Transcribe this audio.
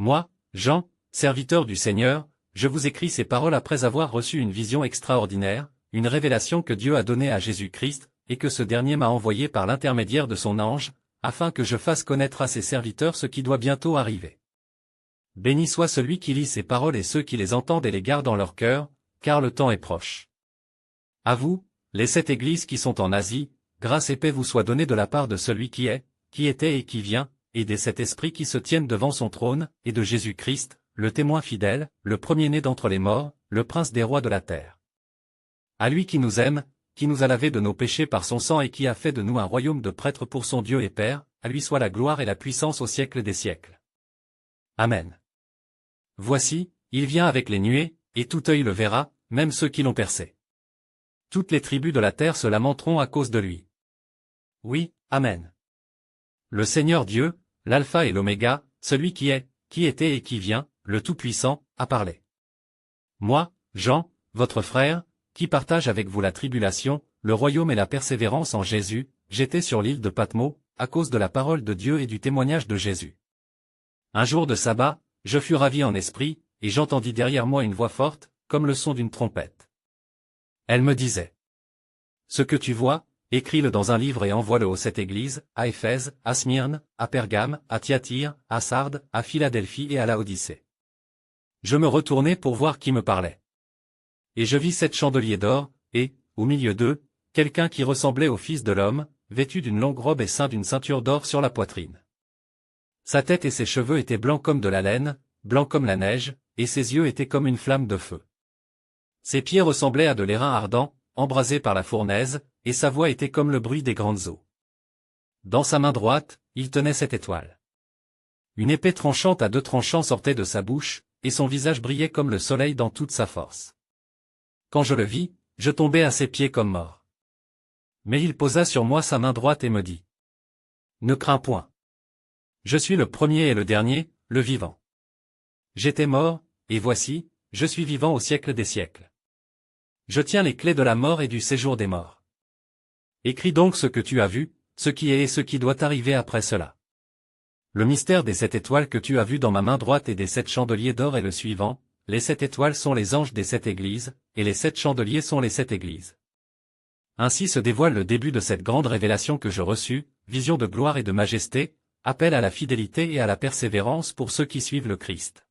Moi, Jean, serviteur du Seigneur, je vous écris ces paroles après avoir reçu une vision extraordinaire, une révélation que Dieu a donnée à Jésus-Christ, et que ce dernier m'a envoyé par l'intermédiaire de son ange, afin que je fasse connaître à ses serviteurs ce qui doit bientôt arriver. Béni soit celui qui lit ces paroles et ceux qui les entendent et les gardent dans leur cœur, car le temps est proche. À vous, les 7 églises qui sont en Asie, grâce et paix vous soient données de la part de celui qui est, qui était et qui vient, et des 7 esprits qui se tiennent devant son trône, et de Jésus-Christ, le témoin fidèle, le premier-né d'entre les morts, le prince des rois de la terre. À lui qui nous aime, qui nous a lavés de nos péchés par son sang et qui a fait de nous un royaume de prêtres pour son Dieu et Père, à lui soit la gloire et la puissance au siècle des siècles. Amen. Voici, il vient avec les nuées, et tout œil le verra, même ceux qui l'ont percé. Toutes les tribus de la terre se lamenteront à cause de lui. Oui, Amen. Le Seigneur Dieu, l'Alpha et l'Oméga, celui qui est, qui était et qui vient, le Tout-Puissant, a parlé. Moi, Jean, votre frère, qui partage avec vous la tribulation, le royaume et la persévérance en Jésus, j'étais sur l'île de Patmos, à cause de la parole de Dieu et du témoignage de Jésus. Un jour de sabbat, je fus ravi en esprit, et j'entendis derrière moi une voix forte, comme le son d'une trompette. Elle me disait: Ce que tu vois, écris-le dans un livre et envoie-le aux 7 églises, à Éphèse, à Smyrne, à Pergame, à Thyatire, à Sardes, à Philadelphie et à Laodicée. Je me retournai pour voir qui me parlait. Et je vis 7 chandeliers d'or, et, au milieu d'eux, quelqu'un qui ressemblait au Fils de l'homme, vêtu d'une longue robe et ceint d'une ceinture d'or sur la poitrine. Sa tête et ses cheveux étaient blancs comme de la laine, blancs comme la neige, et ses yeux étaient comme une flamme de feu. Ses pieds ressemblaient à de l'airain ardent, embrasé par la fournaise, et sa voix était comme le bruit des grandes eaux. Dans sa main droite, il tenait 7 étoiles. Une épée tranchante à 2 tranchants sortait de sa bouche, et son visage brillait comme le soleil dans toute sa force. Quand je le vis, je tombai à ses pieds comme mort. Mais il posa sur moi sa main droite et me dit: Ne crains point. Je suis le premier et le dernier, le vivant. J'étais mort, et voici, je suis vivant au siècle des siècles. Je tiens les clés de la mort et du séjour des morts. Écris donc ce que tu as vu, ce qui est et ce qui doit arriver après cela. Le mystère des 7 étoiles que tu as vu dans ma main droite et des 7 chandeliers d'or est le suivant: les 7 étoiles sont les anges des 7 églises, et les 7 chandeliers sont les 7 églises. Ainsi se dévoile le début de cette grande révélation que je reçus, vision de gloire et de majesté, appel à la fidélité et à la persévérance pour ceux qui suivent le Christ.